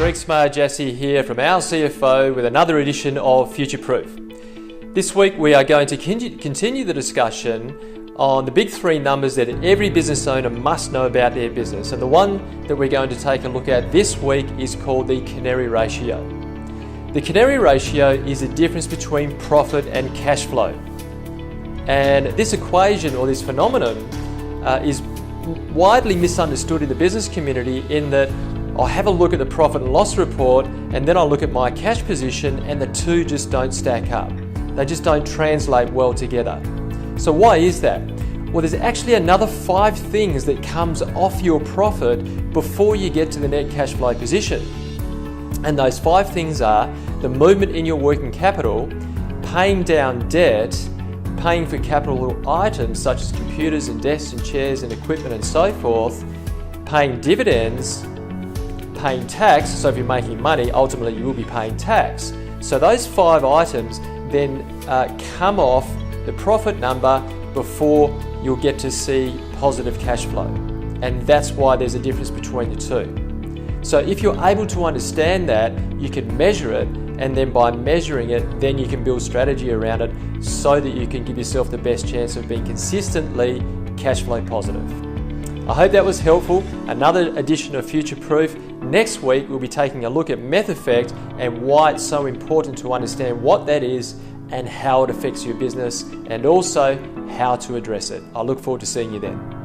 Greg Smart-Jassy here from our CFO with another edition of Future Proof. This week we are going to continue the discussion on the big three numbers that every business owner must know about their business, and the one that we're going to take a look at this week is called the Canary Ratio. The Canary Ratio is the difference between profit and cash flow, and this equation or this phenomenon is widely misunderstood in the business community in that I'll have a look at the profit and loss report and then I'll look at my cash position, and the two just don't stack up. They just don't translate well together. So why is that? Well, there's actually another 5 things that comes off your profit before you get to the net cash flow position. And those 5 things are the movement in your working capital, paying down debt, paying for capital items such as computers and desks and chairs and equipment and so forth, paying dividends, paying tax. So if you're making money, ultimately you will be paying tax. So those 5 items then come off the profit number before you'll get to see positive cash flow. And that's why there's a difference between the two. So if you're able to understand that, you can measure it, and then by measuring it, then you can build strategy around it so that you can give yourself the best chance of being consistently cash flow positive. I hope that was helpful. Another edition of Future Proof. Next week, we'll be taking a look at meth effect and why it's so important to understand what that is and how it affects your business, and also how to address it. I look forward to seeing you then.